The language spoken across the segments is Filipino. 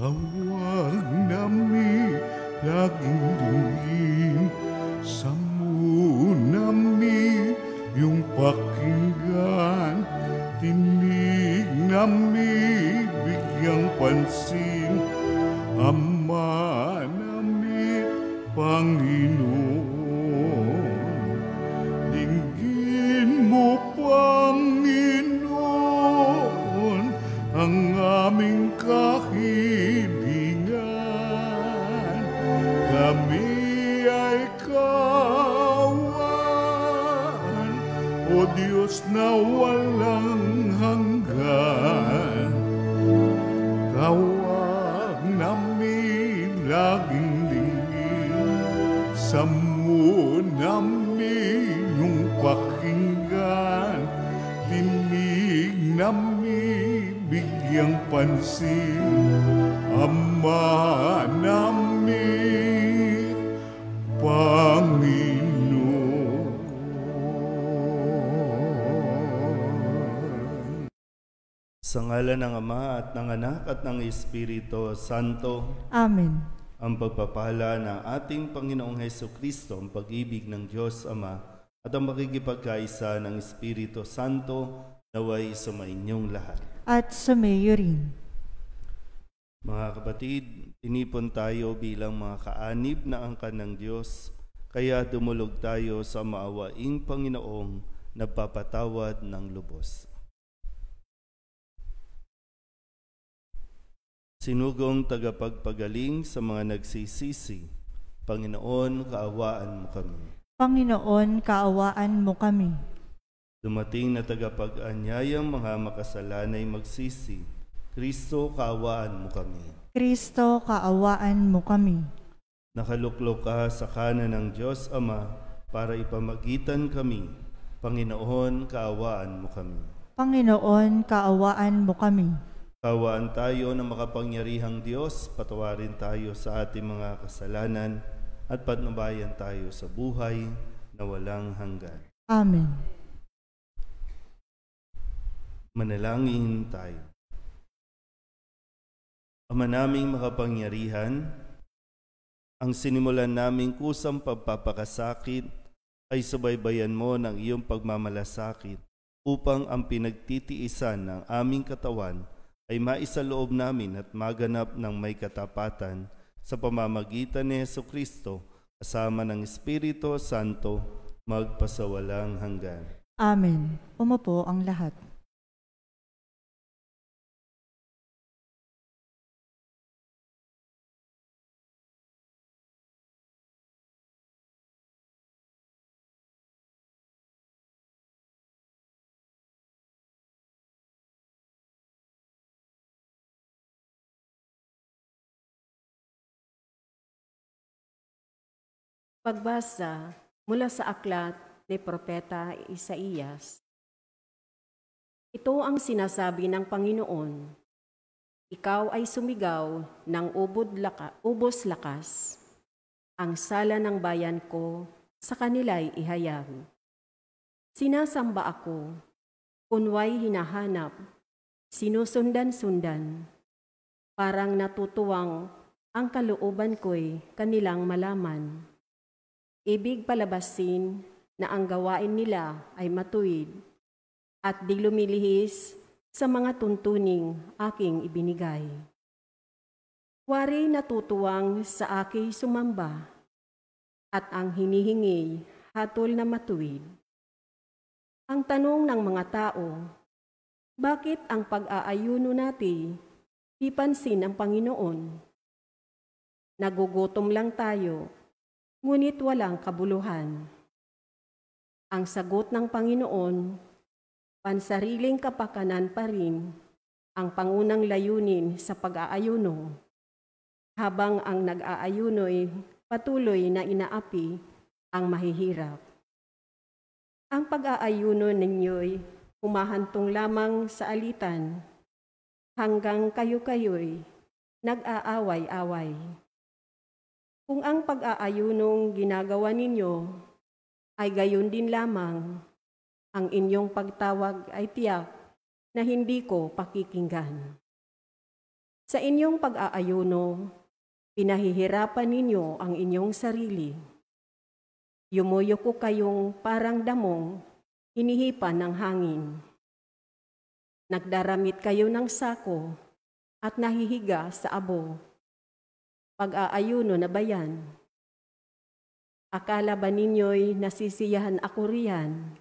Tawag nami laging dinggin, sammu nami yung pakinggan, tinig nami bigyang pansin, Ama nami Panginoon. Dinggin mo Panginoon ang aming kahilingan, kami ay kawan, O Diyos na walang hanggan. Tawag namin laging dinggin, sammu namin yung pakinggan, tinig namin bigyang pansin, Ama namin Panginoon. Sa ngalan ng Ama at ng Anak at ng Espiritu Santo. Amen. Ang pagpapala ng ating Panginoong Hesukristo, ang pag-ibig ng Diyos Ama, at ang makikipagkaisa ng Espiritu Santo naway sumainyong lahat. At sumayo rin. Mga kapatid, tinipon tayo bilang mga kaanib na angkan ng Diyos, kaya dumulog tayo sa maawaing Panginoong nagpapatawad ng lubos. Sinugong tagapagpagaling sa mga nagsisisi, Panginoon, kaawaan mo kami. Panginoon, kaawaan mo kami. Dumating na tagapag-anyayang mga makasalanay magsisi, Kristo, kaawaan mo kami. Kristo, kaawaan mo kami. Nakaluklok ka sa kanan ng Diyos Ama para ipamagitan kami, Panginoon, kaawaan mo kami. Panginoon, kaawaan mo kami. Kaawaan tayo ng makapangyarihang Diyos, patawarin tayo sa ating mga kasalanan at patnubayan tayo sa buhay na walang hanggan. Amen. Manalangin tayo. Ama naming makapangyarihan, ang sinimulan naming kusang pagpapakasakit ay subaybayan mo ng iyong pagmamalasakit upang ang pinagtitiisan ng aming katawan ay maisaloob namin at maganap ng may katapatan sa pamamagitan ni Hesukristo kasama ng Espiritu Santo magpasawalang hanggan. Amen. Umupo ang lahat. Pagbasa mula sa aklat ni Propeta Isaías. Ito ang sinasabi ng Panginoon, ikaw ay sumigaw ng ubos lakas. Ang sala ng bayan ko sa kanila'y ihayag. Sinasamba ako, kunway hinahanap, sinusundan-sundan. Parang natutuwang ang kalooban ko'y kanilang malaman. Ibig palabasin na ang gawain nila ay matuwid at di lumilihis sa mga tuntuning aking ibinigay. Wari natutuwang sa aking sumamba at ang hinihingi hatol na matuwid. Ang tanong ng mga tao, bakit ang pag-aayuno natin di pansin ng Panginoon? Nagugutom lang tayo, ngunit walang kabuluhan. Ang sagot ng Panginoon, pansariling kapakanan pa rin ang pangunang layunin sa pag-aayuno, habang ang nag-aayuno'y patuloy na inaapi ang mahihirap. Ang pag-aayuno ninyo'y humahantong lamang sa alitan, hanggang kayo-kayo'y nag-aaway-away. Kung ang pag-aayunong ginagawa ninyo ay gayon din lamang, ang inyong pagtawag ay tiyak na hindi ko pakikinggan. Sa inyong pag-aayuno, pinahihirapan ninyo ang inyong sarili. Yumuyuko kayong parang damong hinihipan ng hangin. Nagdaramit kayo ng sako at nahihiga sa abo. Pag-aayuno na ba yan? Akala ba ninyo'y nasisiyahan ako riyan?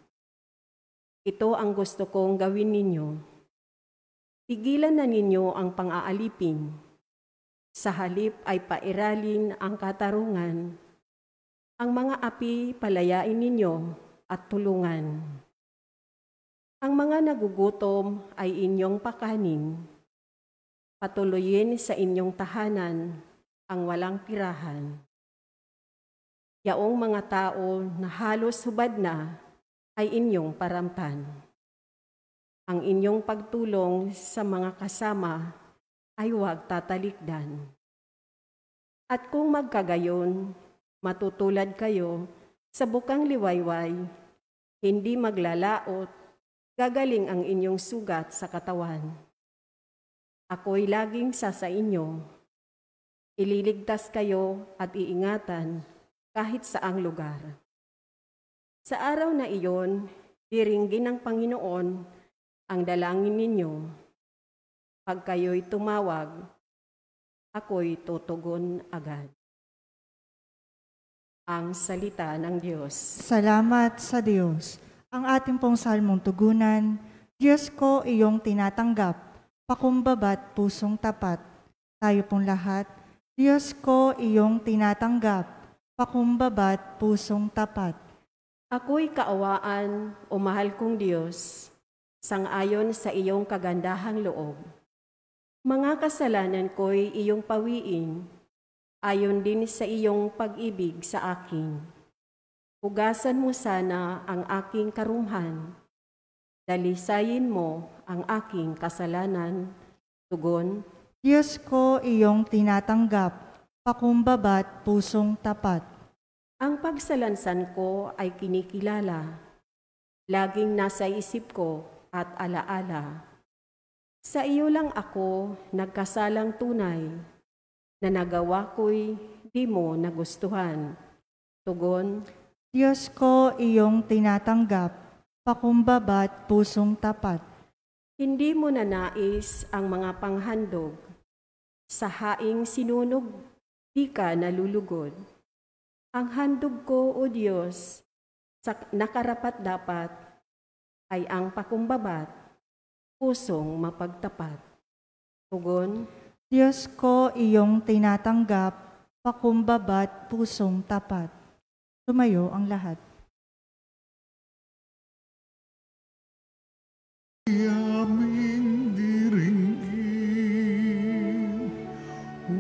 Ito ang gusto kong gawin ninyo. Tigilan na ninyo ang pang-aalipin. Sa halip ay pairalin ang katarungan. Ang mga api palayain ninyo at tulungan. Ang mga nagugutom ay inyong pakanin. Patuloyin sa inyong tahanan ang walang tirahan. Yaong mga tao na halos hubad na ay inyong paramtan. Ang inyong pagtulong sa mga kasama ay huwag tatalikdan. At kung magkagayon, matutulad kayo sa bukang liwayway, hindi maglalaot, gagaling ang inyong sugat sa katawan. Ako'y laging sa inyo. Ililigtas kayo at iingatan kahit saang lugar. Sa araw na iyon, diringgin ng Panginoon ang dalangin ninyo. Pag kayo'y tumawag, ako'y tutugon agad. Ang salita ng Diyos. Salamat sa Diyos. Ang ating pong salmong tugunan, Diyos ko, iyong tinatanggap, pakumbaba't pusong tapat. Tayo pong lahat, Diyos ko, iyong tinatanggap, pakumbaba't pusong tapat. Ako'y kaawaan, o mahal kong Diyos, sang-ayon sa iyong kagandahang loob. Mga kasalanan ko'y iyong pawiin, ayon din sa iyong pag-ibig sa akin. Hugasan mo sana ang aking karumhan, dalisayin mo ang aking kasalanan. Tugon, Diyos ko, iyong tinatanggap, pakumbaba't pusong tapat. ang pagsalansan ko ay kinikilala, laging nasa isip ko at alaala. Sa iyo lang ako nagkasalang tunay, na nagawa ko'y di mo nagustuhan. Tugon, Diyos ko, iyong tinatanggap, pakumbaba't pusong tapat. hindi mo nanais ang mga panghandog. Sa haing sinunog, di ka nalulugod. Ang handog ko, O Diyos, sa nakarapat-dapat, ay ang pakumbabat, pusong mapagtapat. Tugon, Diyos ko, iyong tinatanggap, pakumbaba't pusong tapat. Tumayo ang lahat. Aming diringgin,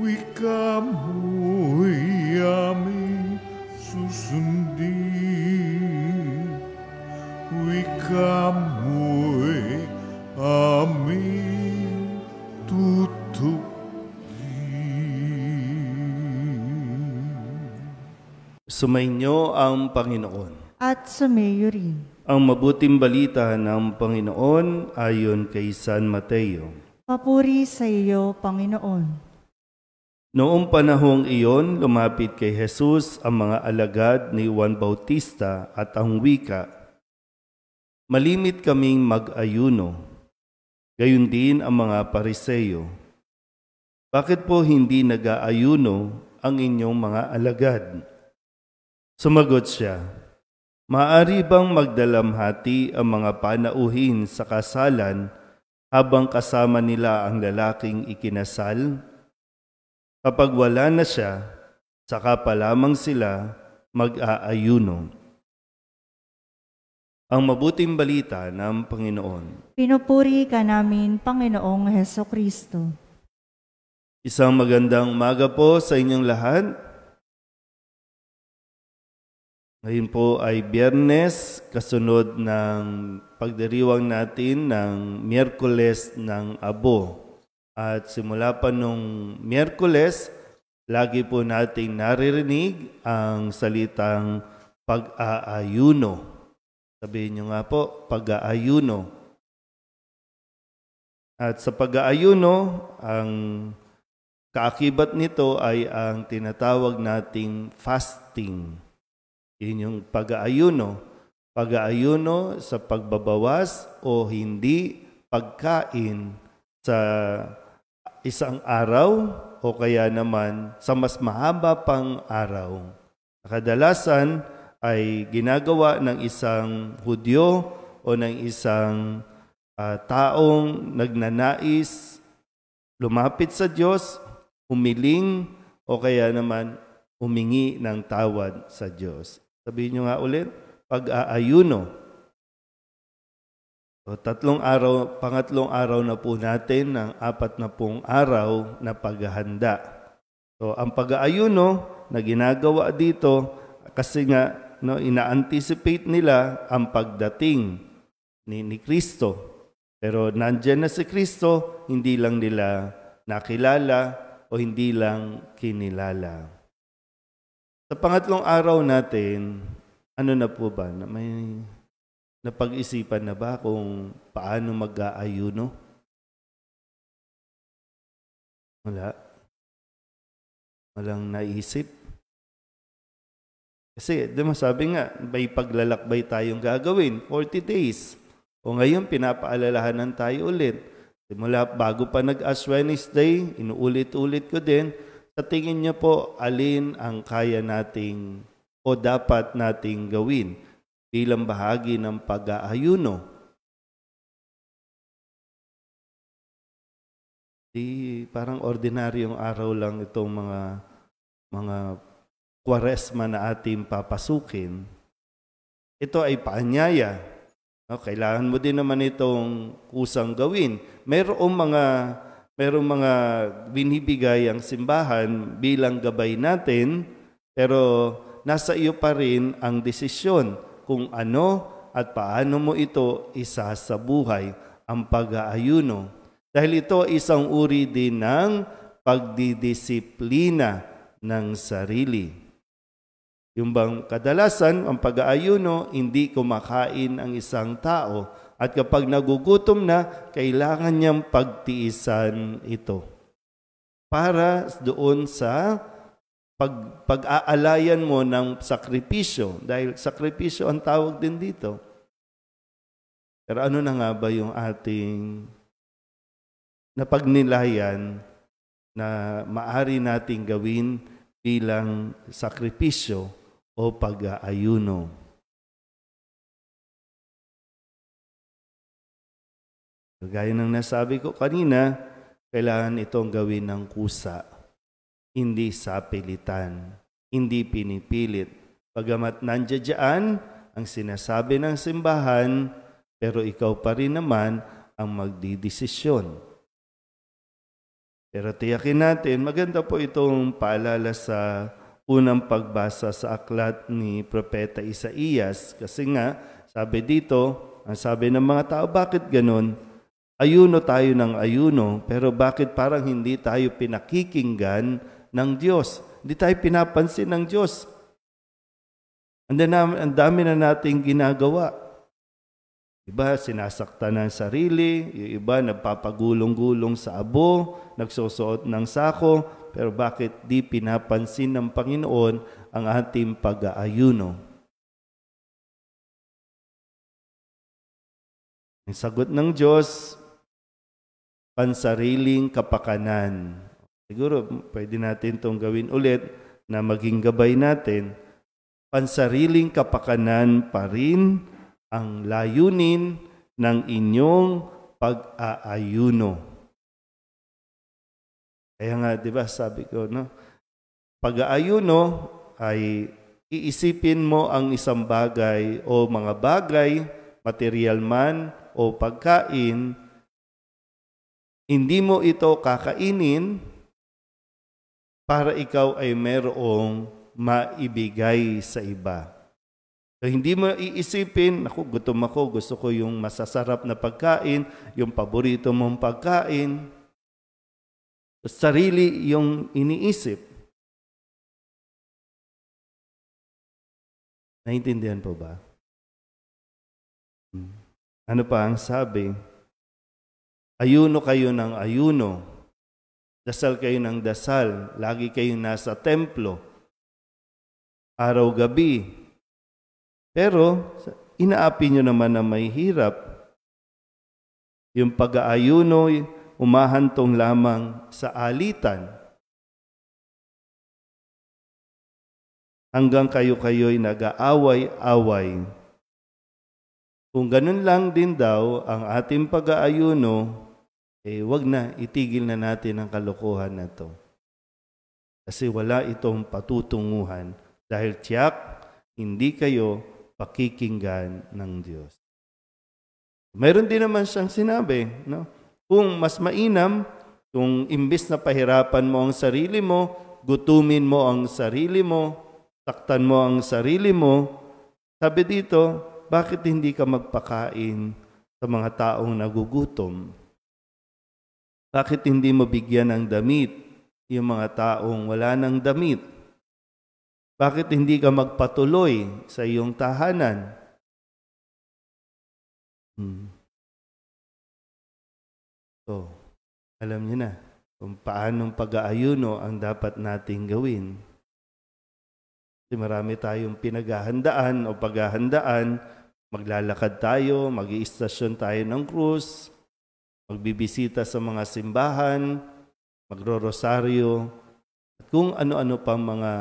wika mo'y aming susundin. Wika mo'y aming tutukin. Sumainyo ang Panginoon. At sumayo rin. Ang mabuting balita ng Panginoon ayon kay San Mateo. Papuri sa iyo, Panginoon. Noong panahong iyon, lumapit kay Jesus ang mga alagad ni Juan Bautista at ang wika, "Malimit kaming mag-ayuno, gayon din ang mga Pariseyo. Bakit po hindi nag-aayuno ang inyong mga alagad?" Sumagot siya, "Maaari bang magdalamhati ang mga panauhin sa kasalan habang kasama nila ang lalaking ikinasal? Kapag wala na siya, saka pa lamang sila mag-aayuno." Ang mabuting balita ng Panginoon. Pinupuri ka namin, Panginoong Hesukristo. Isang magandang umaga po sa inyong lahat. Ngayon po ay Biyernes, kasunod ng pagdiriwang natin ng Miyerkules ng Abo. At simula pa nung Miyerkules, lagi po nating naririnig ang salitang pag-aayuno. Sabihin nyo nga po, pag-aayuno. At sa pag-aayuno, ang kaakibat nito ay ang tinatawag nating fasting. Yun yung pag-aayuno. Pag-aayuno sa pagbabawas o hindi pagkain sa isang araw o kaya naman sa mas mahaba pang araw. Kadalasan ay ginagawa ng isang Hudyo o ng isang taong nagnanais lumapit sa Diyos, humiling o kaya naman humingi ng tawad sa Diyos. Sabihin nyo nga ulit, pag-aayuno. So, pangatlong araw na po natin ng 40 araw na paghahanda. So, ang pag-aayuno na ginagawa dito kasi nga ina-anticipate nila ang pagdating ni Kristo. Pero nandyan na si Kristo, hindi lang nila nakilala o hindi lang kinilala. Sa pangatlong araw natin, ano na po ba? May napag-isipan na ba kung paano mag-aayuno? Wala. Walang naisip. Kasi, sabi nga, may paglalakbay tayong gagawin, 40 days. O ngayon, pinapaalalahanan tayo ulit. Simula bago pa nag-Ash Wednesday, inuulit-ulit ko din, sa tingin niyo po, alin ang kaya nating o dapat nating gawin bilang bahagi ng pag-aayuno? Parang ordinaryong araw lang itong mga Kwaresma na ating papasukin. Ito ay paanyaya. Kailangan mo din naman itong kusang gawin. Merong mga binibigay ang simbahan bilang gabay natin, pero nasa iyo pa rin ang desisyon kung ano at paano mo ito isasabuhay, ang pag-aayuno. Dahil ito isang uri din ng pagdidisiplina ng sarili. Yung bang kadalasan, ang pag-aayuno, hindi kumakain ang isang tao at kapag nagugutom na, kailangan niyang pagtiisan ito. Para doon sa pag-aalayan mo ng sakripisyo, dahil sakripisyo ang tawag din dito. Pero ano na nga ba yung ating napagnilayan na maaari nating gawin bilang sakripisyo o pag-aayuno? Gaya ng nasabi ko kanina, kailangan itong gawin ng kusa, hindi sa pilitan, hindi pinipilit. Pagamat nandiyan ang sinasabi ng simbahan, pero ikaw pa rin naman ang magdidesisyon. Pero tiyakin natin, maganda po itong paalala sa unang pagbasa sa aklat ni Propeta Isaías. Kasi nga, sabi dito, ang sabi ng mga tao, bakit ganun? Ayuno tayo ng ayuno, pero bakit parang hindi tayo pinakikinggan ng Diyos? Hindi tayo pinapansin ng Diyos. Ang dami na nating ginagawa. Iba, sinasaktan ng sarili. Yung iba, nagpapagulong-gulong sa abo, nagsusuot ng sako. Pero bakit di pinapansin ng Panginoon ang ating pag-aayuno? Ang sagot ng Diyos, pansariling kapakanan. Siguro, pwede natin itong gawin ulit na maging gabay natin. Pansariling kapakanan pa rin ang layunin ng inyong pag-aayuno. Kaya nga, di ba, sabi ko, pag-aayuno ay iisipin mo ang isang bagay o mga bagay, material man o pagkain, hindi mo ito kakainin para ikaw ay merong maibigay sa iba. So, hindi mo iisipin, gutom ako, gusto ko yung masasarap na pagkain, yung paborito mong pagkain. Sarili yung iniisip. Naintindihan po ba? Ano pa ang sabi? Ayuno kayo ng ayuno. Dasal kayo ng dasal. Lagi kayong nasa templo. Araw-gabi. Pero inaapi nyo naman na may hirap. Yung pag-aayuno, umahantong lamang sa alitan. Hanggang kayo-kayo'y nag-aaway-away. Kung ganun lang din daw ang ating pag-aayuno, wag na, itigil na natin ang kalokohan na to. Kasi wala itong patutunguhan dahil tiyak, hindi kayo pakikinggan ng Diyos. Mayroon din naman siyang sinabi, no? Kung mas mainam, kung imbis na pahirapan mo ang sarili mo, gutumin mo ang sarili mo, taktan mo ang sarili mo, sabi dito, bakit hindi ka magpakain sa mga taong nagugutom? Bakit hindi mo bigyan ng damit yung mga taong wala ng damit? Bakit hindi ka magpatuloy sa iyong tahanan? So, alam niyo na kung paanong pag-aayuno ang dapat nating gawin. Kasi marami tayong pinaghahandaan o paghahandaan, maglalakad tayo, mag-iistasyon tayo ng krus, magbibisita sa mga simbahan, magro-rosaryo, at kung ano-ano pang mga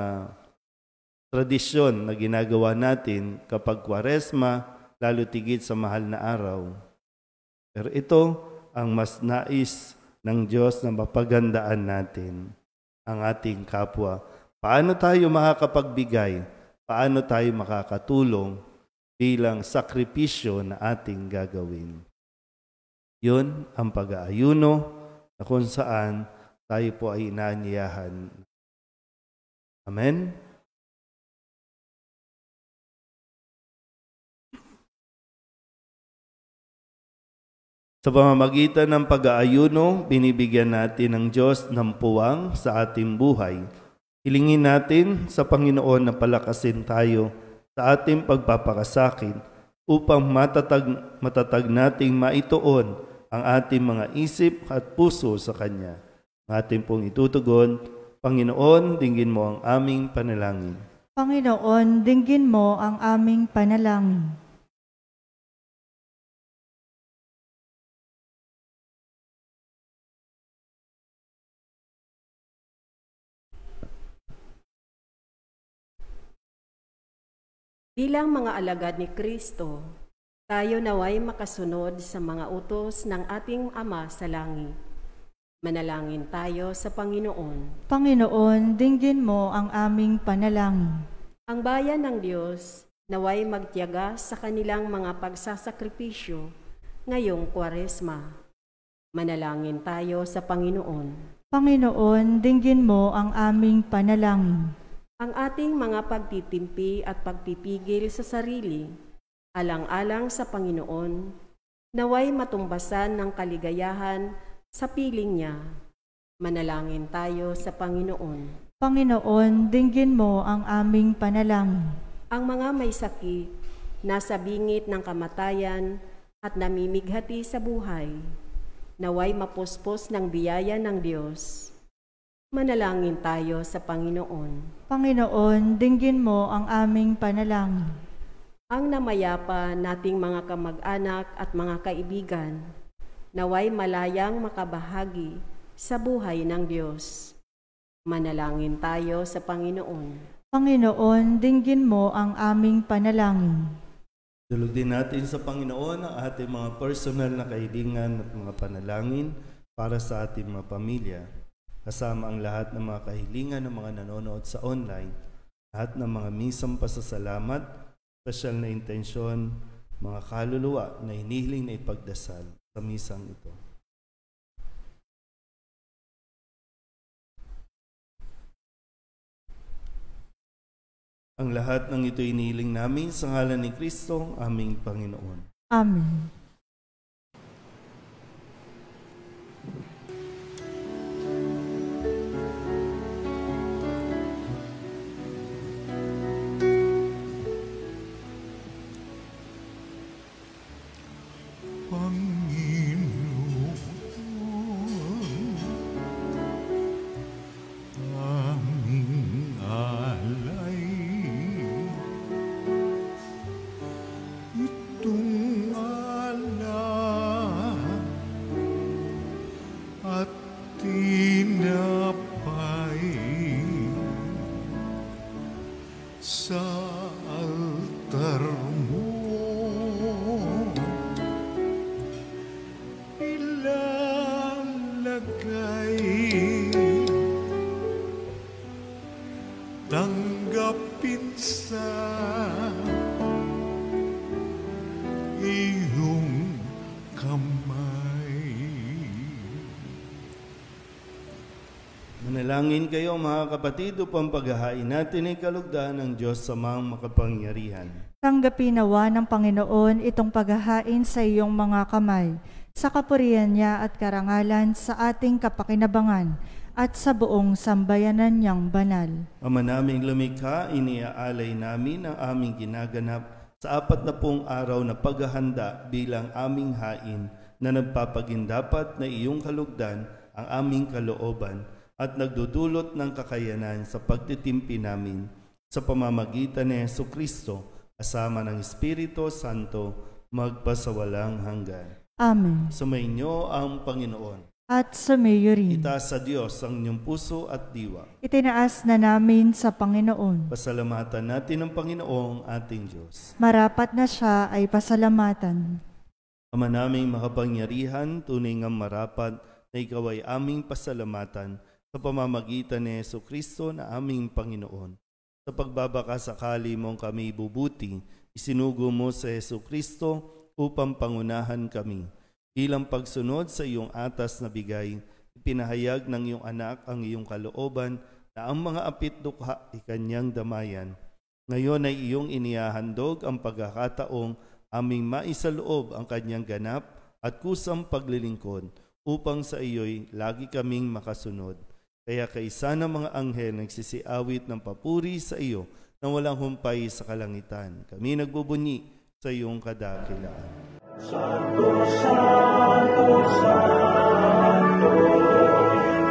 tradisyon na ginagawa natin kapag Kwaresma, lalo tigit sa mahal na araw. Pero ito ang mas nais ng Diyos na mapagandaan natin ang ating kapwa. Paano tayo makakapagbigay? Paano tayo makakatulong bilang sakripisyo na ating gagawin? Yun ang pag-aayuno na kung saan tayo po ay inaanyayahan. Amen? Sa pamamagitan ng pag-aayuno, binibigyan natin ng Diyos ng puwang sa ating buhay. Hilingin natin sa Panginoon na palakasin tayo sa ating pagpapakasakit upang matatag nating maituon ang ating mga isip at puso sa Kanya. Ating pong itutugon, Panginoon, dinggin mo ang aming panalangin. Panginoon, dinggin mo ang aming panalangin. Bilang mga alagad ni Kristo, tayo naway makasunod sa mga utos ng ating Ama sa langit. Manalangin tayo sa Panginoon. Panginoon, dinggin mo ang aming panalangin. Ang bayan ng Diyos naway magtiyaga sa kanilang mga pagsasakripisyo ngayong Kwaresma. Manalangin tayo sa Panginoon. Panginoon, dinggin mo ang aming panalangin. Ang ating mga pagtitimpi at pagpipigil sa sarili, alang-alang sa Panginoon, naway matumbasan ng kaligayahan sa piling niya. Manalangin tayo sa Panginoon. Panginoon, dinggin mo ang aming panalangin. Ang mga may sakit, nasa bingit ng kamatayan at namimighati sa buhay, naway mapuspos ng biyaya ng Diyos. Manalangin tayo sa Panginoon. Panginoon, dinggin mo ang aming panalangin. Ang namayapa nating mga kamag-anak at mga kaibigan, naway malayang makabahagi sa buhay ng Diyos. Manalangin tayo sa Panginoon. Panginoon, dinggin mo ang aming panalangin. Dulog din natin sa Panginoon ang ating mga personal na kahilingan at mga panalangin para sa ating mga pamilya. Kasama ang lahat ng mga kahilingan ng mga nanonood sa online, lahat ng mga misang pasasalamat, special na intensyon, mga kaluluwa na hinihiling na ipagdasal sa misang ito. Ang lahat ng ito hinihiling namin sa ngalan ni Kristo, aming Panginoon. Amen. Panginoon, iyong kamay. Manalangin kayo mga kapatid upang paghahain natin ay kalugdan ng Diyos samang makapangyarihan. Tanggapin nawa ng Panginoon itong paghahain sa iyong mga kamay, sa kapurihan niya at karangalan sa ating kapakinabangan at sa buong sambayanan niyang banal. Ama naming lumikha, iniaalay namin ang aming ginaganap sa 40 araw na paghahanda bilang aming hain na nagpapagindapat na iyong kalugdan ang aming kalooban at nagdudulot ng kakayanan sa pagtitimpi namin sa pamamagitan ni Jesucristo kasama ng Espiritu Santo magpasawalang hanggan. Amen. Sumainyo ang Panginoon. At sumayo rin. Itaas sa Diyos ang inyong puso at diwa. Itinaas na namin sa Panginoon. Pasalamatan natin ang Panginoong ating Diyos. Marapat na siya ay pasalamatan. Ama naming makapangyarihan, tunay ngang marapat na ikaw ay aming pasalamatan sa pamamagitan ni Jesucristo na aming Panginoon. Sa pagbabakasakali mong kami bubuti, isinugo mo sa Jesucristo upang pangunahan kami. Bilang pagsunod sa iyong atas na bigay, ipinahayag ng iyong anak ang iyong kalooban na ang mga apit-dukha ay kanyang damayan. Ngayon ay iyong inihahandog ang pagkakataong aming maisaloob ang kanyang ganap at kusang paglilingkod upang sa iyo'y lagi kaming makasunod. Kaya kaisa ng mga anghel nagsisiawit ng papuri sa iyo na walang humpay sa kalangitan. Kami nagbubunyi sa iyong kadakilaan. Santo, Santo, Santo,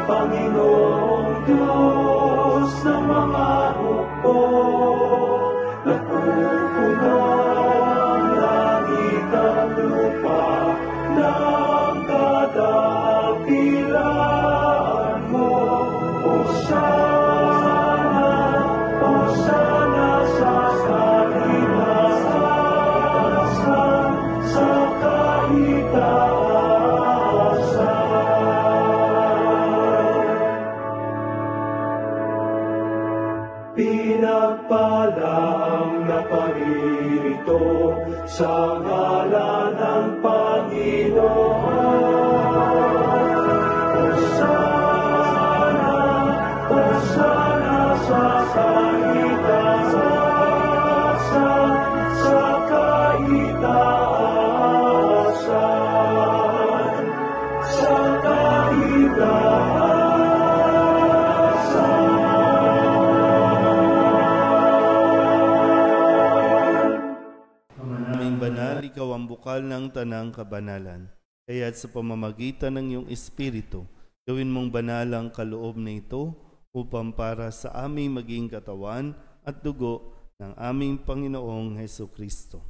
Panginoong Diyos ng mga hukbo, napupuno ang langit at lupa ng kadakilaan mo. Hosana, Hosana sa kaitaasan, sa kaitaasan. Pinagpala ang naparirito sa ngalan ng Panginoon. Hosana sa kaitaasan, sa kaitaasan, sa kaitaasan. Ama naming banal, ikaw ang bukal ng tanang kabanalan. Kaya't sa pamamagitan ng iyong Espiritu, gawin mong banal ang kaloob na ito upang para sa aming maging katawan at dugo ng aming Panginoong Hesukristo.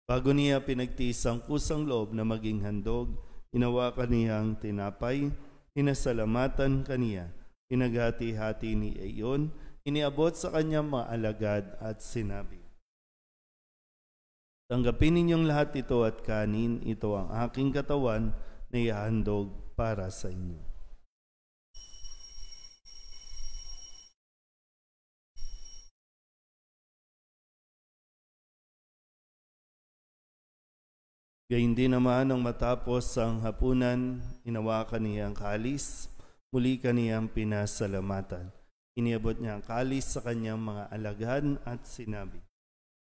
Bago niya pinagtiis ang kusang loob na maging handog, hinawakan niyang tinapay, hinasalamatan kaniya, pinaghati-hati ni iyon, iniabot sa kanyang mga alagad at sinabi, "Tanggapin ninyong lahat ito at kanin, ito ang aking katawan na ihahandog para sa inyo." Gayun din naman nang matapos ang hapunan, hinawakan niya ang kalis, muli kaniyang pinasalamatan. Iniabot niya ang kalis sa kanyang mga alagad at sinabi,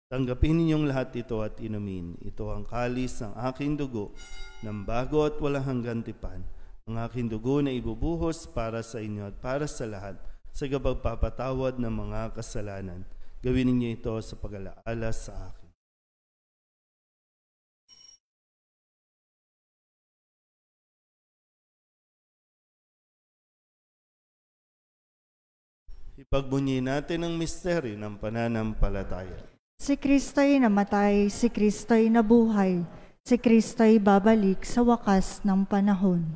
"Tanggapin ninyong lahat ito at inumin. Ito ang kalis ng aking dugo, ng bago at walang hanggang tipan. Ang aking dugo na ibubuhos para sa inyo at para sa lahat, sa pagpapatawad ng mga kasalanan. Gawin ninyo ito sa pag-alaala sa akin." Ipagbunyi natin ang misteryo ng pananampalataya. Si Kristo'y namatay, si Kristo'y nabuhay, si Kristo'y babalik sa wakas ng panahon.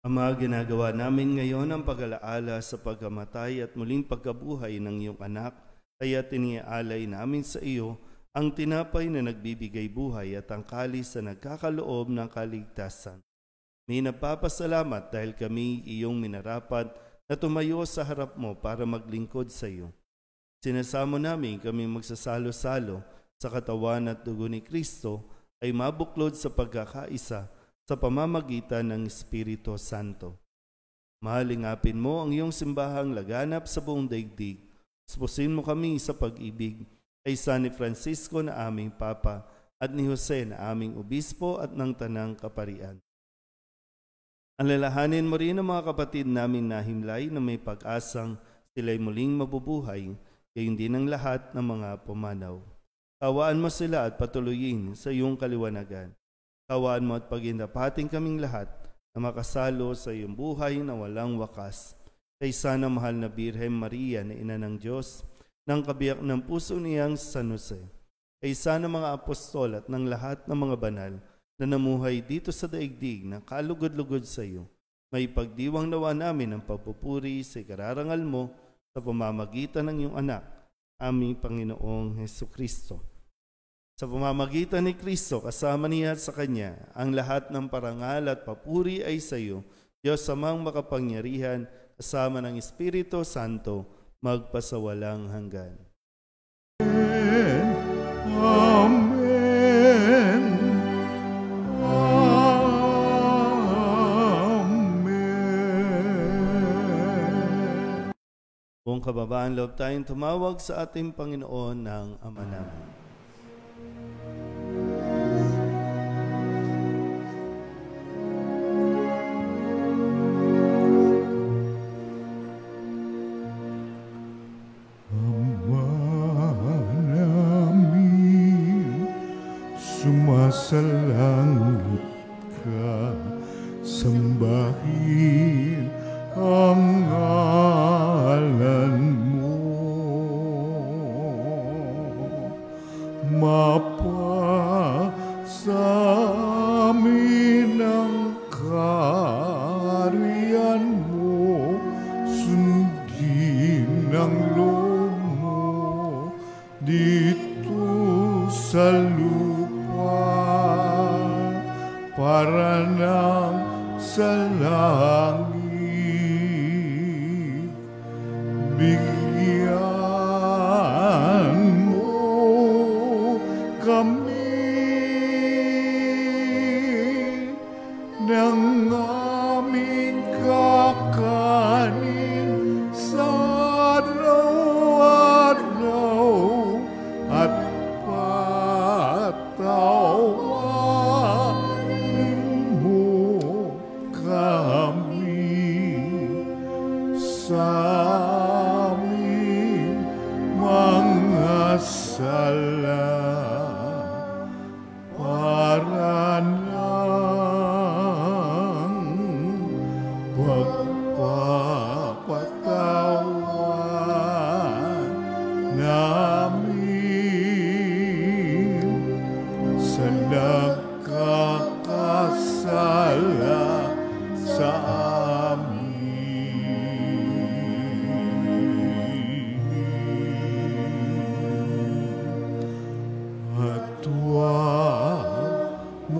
Ama, ginagawa namin ngayon ang pag-alaala sa pagkamatay at muling pagkabuhay ng iyong anak, kaya tiniaalay namin sa iyo ang tinapay na nagbibigay buhay at ang kalis na nagkakaloob ng kaligtasan. May napapasalamat dahil kami iyong minarapat na tumayo sa harap mo para maglingkod sa iyo. Sinasamo namin kami magsasalo-salo sa katawan at dugo ni Kristo ay mabuklod sa pagkakaisa sa pamamagitan ng Espiritu Santo. Mahalingapin mo ang iyong simbahang laganap sa buong daigdig. Spusin mo kami sa pag-ibig ay San ni Francisco na aming Papa at ni Jose na aming Obispo at ng Tanang Kaparian. Alalahanin mo rin ang mga kapatid namin na himlay na may pag-asang sila'y muling mabubuhay, gayon din ang lahat ng mga pumanaw. Kawaan mo sila at patuloyin sa iyong kaliwanagan. Kawaan mo at pagindapating kaming lahat na makasalo sa iyong buhay na walang wakas. Kaysa na mahal na Birhen Maria na Ina ng Diyos, ng kabiyak ng puso niyang San Jose. Kaysa na mga apostol at ng lahat ng mga banal na namuhay dito sa daigdig na kalugod-lugod sa iyo. May pagdiwang nawa namin ang pagpupuri sa ikararangal mo sa pamamagitan ng iyong anak, aming Panginoong Hesukristo. Sa pamamagitan ni Kristo, kasama niya at sa Kanya, ang lahat ng parangal at papuri ay sa iyo, Diyos amang makapangyarihan, kasama ng Espiritu Santo, magpasawalang hanggan. Amen. Amen. Buong kababaan loob tayong tumawag sa ating Panginoon ng Ama namin. Sa langit ka, sambahin ang ngalan mo. Mapasa amin ang kaharian mo, sundin ang loob mo dito sa lupa. Para nang sa langit, bigyan mo kami ng aming kakanin sa araw-araw at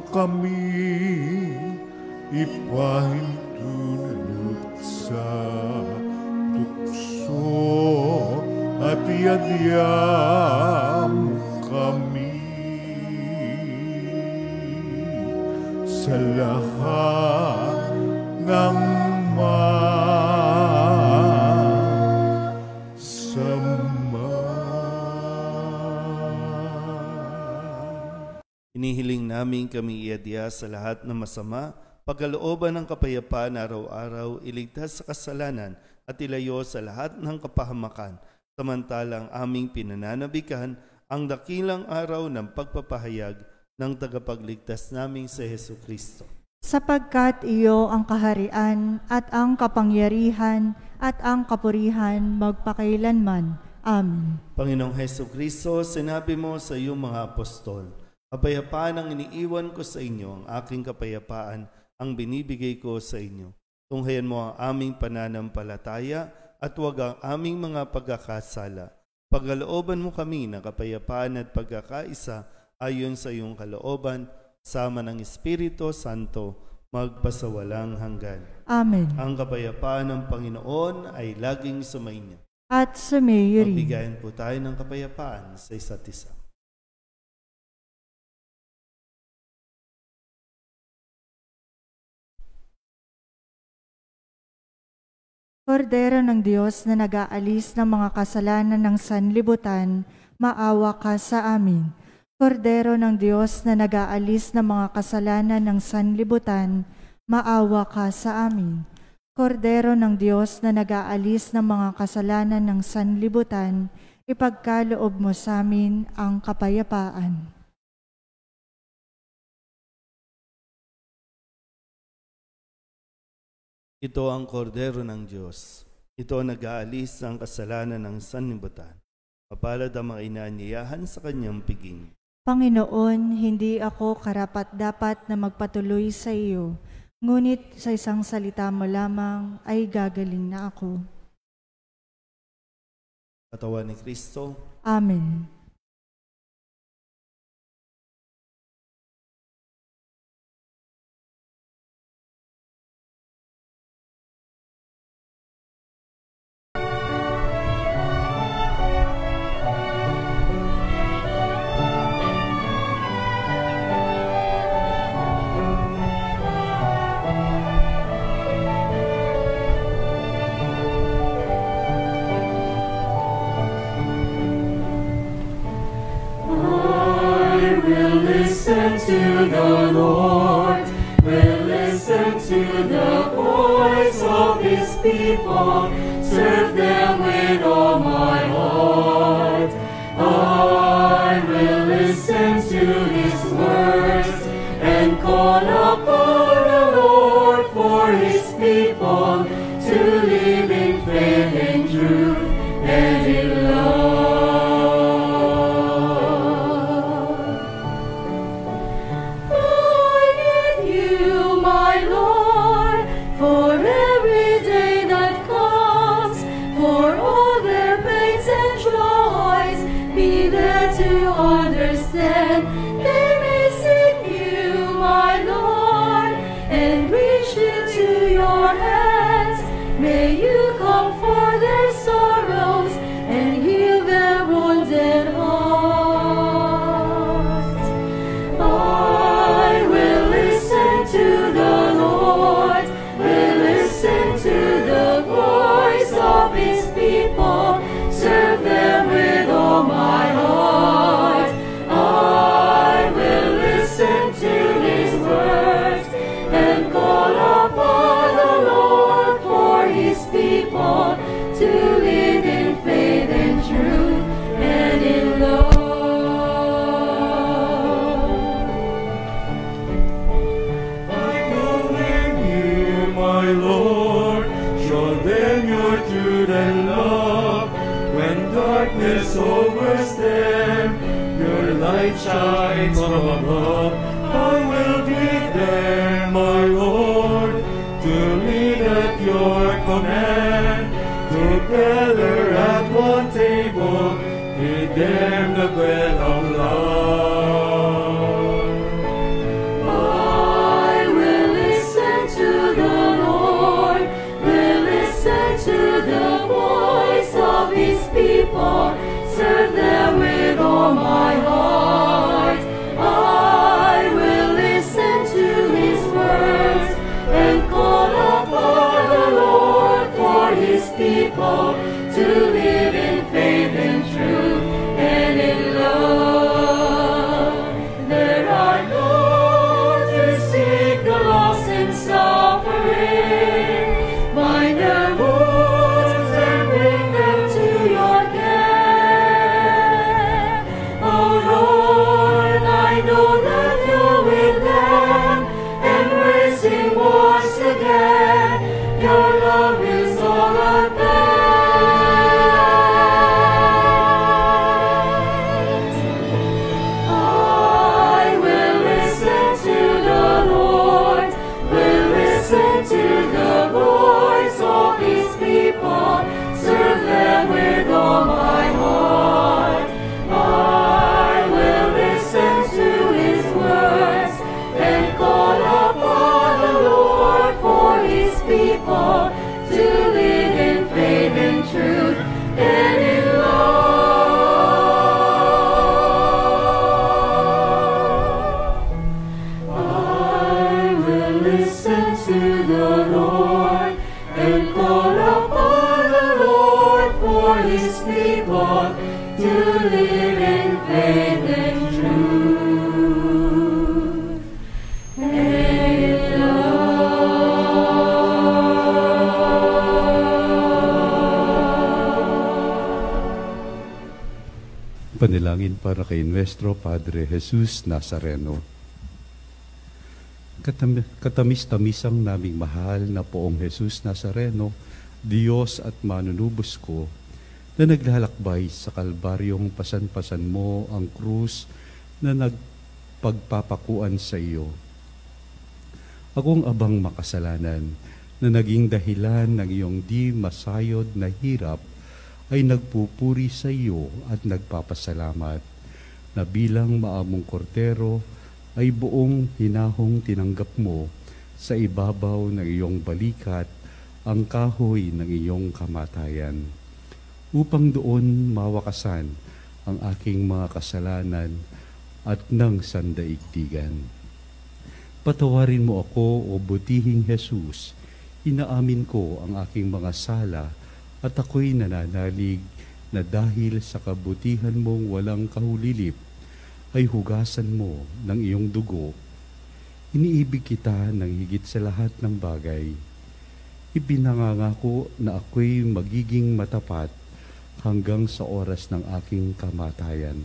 kami ipahintulot sa tukso at iadya mo kami sa lahat ng Hinihiling namin kami iadya sa lahat ng masama, pagkalooban ng kapayapaan araw-araw, iligtas sa kasalanan at ilayo sa lahat ng kapahamakan, samantalang aming pinananabikan ang dakilang araw ng pagpapahayag ng tagapagligtas naming si Hesukristo. Sapagkat iyo ang kaharian at ang kapangyarihan at ang kapurihan magpakailanman. Amen. Panginoong Hesukristo, sinabi mo sa iyong mga apostol, kapayapaan ang iniiwan ko sa inyo, ang aking kapayapaan ang binibigay ko sa inyo. Tunghayan mo ang aming pananampalataya at huwag ang aming mga pagkakasala. Pagkalooban mo kami ng kapayapaan at pagkakaisa ayon sa iyong kalooban, sama ng Espiritu Santo, magpasawalang hanggan. Amen. Ang kapayapaan ng Panginoon ay laging sumainyo. At sumayo rin. Magbigayan po tayo ng kapayapaan sa isa't isa. Kordero ng Diyos na nag-aalis ng mga kasalanan ng sanlibutan, maawa ka sa amin. Kordero ng Diyos na nag-aalis ng mga kasalanan ng sanlibutan, maawa ka sa amin. Kordero ng Diyos na nag-aalis ng mga kasalanan ng sanlibutan, ipagkaloob mo sa amin ang kapayapaan. Ito ang kordero ng Diyos. Ito ang nag-aalis ng kasalanan ng sanlibutan. Mapalad ang mga inaanyayahan sa kanyang piging. Panginoon, hindi ako karapat-dapat na magpatuloy sa iyo, ngunit sa isang salita mo lamang ay gagaling na ako. Katawan ni Kristo. Amen. To the Lord, will listen to the voice of His people, serve them with all my heart. I will listen to His words and call upon the Lord for His people to live in faith and truth and in love. Understand, they may seek you, my Lord, and reach into your hands. May you comfort their sorrows and heal their wounded hearts. I will listen to the Lord, will listen to the voice of His people, serve them with all my heart. To live in faith and truth and in love. I will in you, my Lord, show them your truth and love. When darkness overs them, your light shines from above. I will be there, my Lord, to lead at your command. Together at one table, feed them the bread of love. I will listen to the Lord, will listen to the voice of His people, serve them with all my heart. panalangin para kay Nuestro Padre Jesus Nazareno. Katamis-tamisang naming mahal na Poong Jesus Nazareno, Diyos at manunubos ko, na naglalakbay sa kalbaryong pasan-pasan mo ang krus na nagpagpapakuan sa iyo. Akong abang makasalanan na naging dahilan ng iyong di masayod na hirap ay nagpupuri sa iyo at nagpapasalamat na bilang maamong kordero ay buong hinahong tinanggap mo sa ibabaw ng iyong balikat ang kahoy ng iyong kamatayan, upang doon mawakasan ang aking mga kasalanan at ng sandaigdigan. Patawarin mo ako, o butihing Jesus, inaamin ko ang aking mga sala at ako'y nananalig na dahil sa kabutihan mong walang kahulilip ay hugasan mo ng iyong dugo. Iniibig kita ng higit sa lahat ng bagay. Ipinangangako na ako'y magiging matapat hanggang sa oras ng aking kamatayan.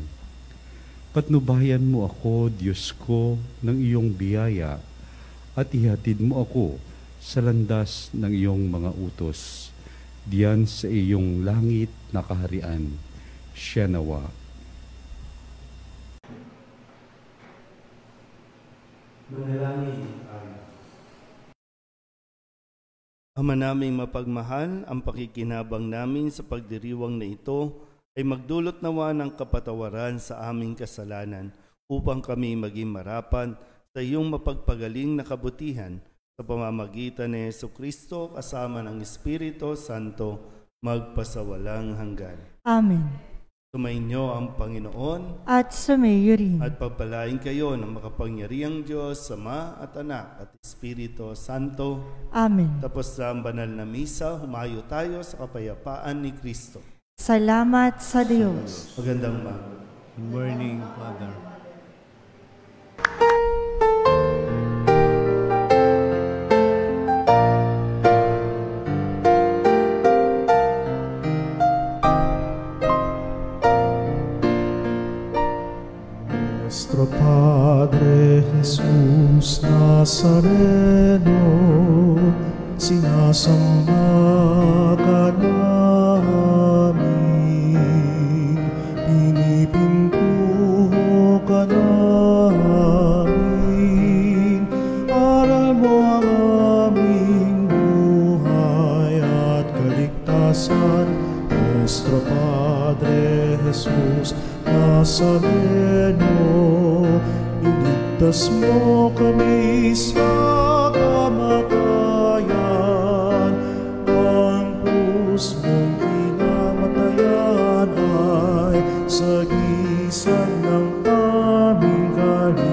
Patnubayan mo ako, Diyos ko, ng iyong biyaya at ihatid mo ako sa landas ng iyong mga utos, diyan sa iyong langit na kaharian. Siya nawa. Manalangin tayo. Ama naming mapagmahal, ang pakikinabang namin sa pagdiriwang na ito ay magdulot nawa ng kapatawaran sa aming kasalanan upang kami maging marapan sa iyong mapagpagaling na kabutihan sa pamamagitan ni Jesucristo kasama ng Espiritu Santo magpasawalang hanggan. Amen. Sumainyo ang Panginoon At sumayo rin. at pagpalain kayo ng makapangyarihang Diyos, Ama at Anak at Espiritu Santo. Amen. Tapos sa banal na misa, humayo tayo sa kapayapaan ni Kristo. Salamat sa Diyos. Magandang umaga. Good morning, Father. Nuestro Padre Jesus Nazareno, sinasamba ka namin, pinipintuho ka namin, aral mo ang aming buhay at kaligtasan. Nuestro Padre Jesus Nazareno, iligtas mo kami sa kamatayan. Ang krus mong pinamatayan ay sagisag ng aming kaligtasan.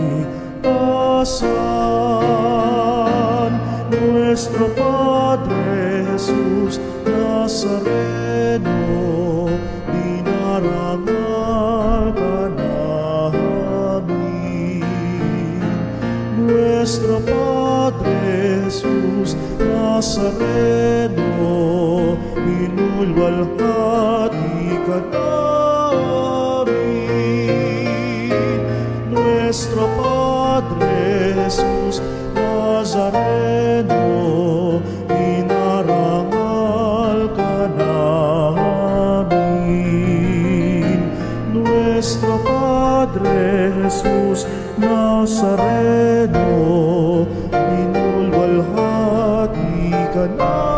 Nuestro Padre Jesus Nazareno, dinarangal ka namin. Nuestro Padre Jesus Nazareno, minulwalhati ka namin. Nuestro Padre Jesus Nazareno, dinarangal ka namin. Nuestro Padre Jesus Nazareno, minulwalhati ka namin.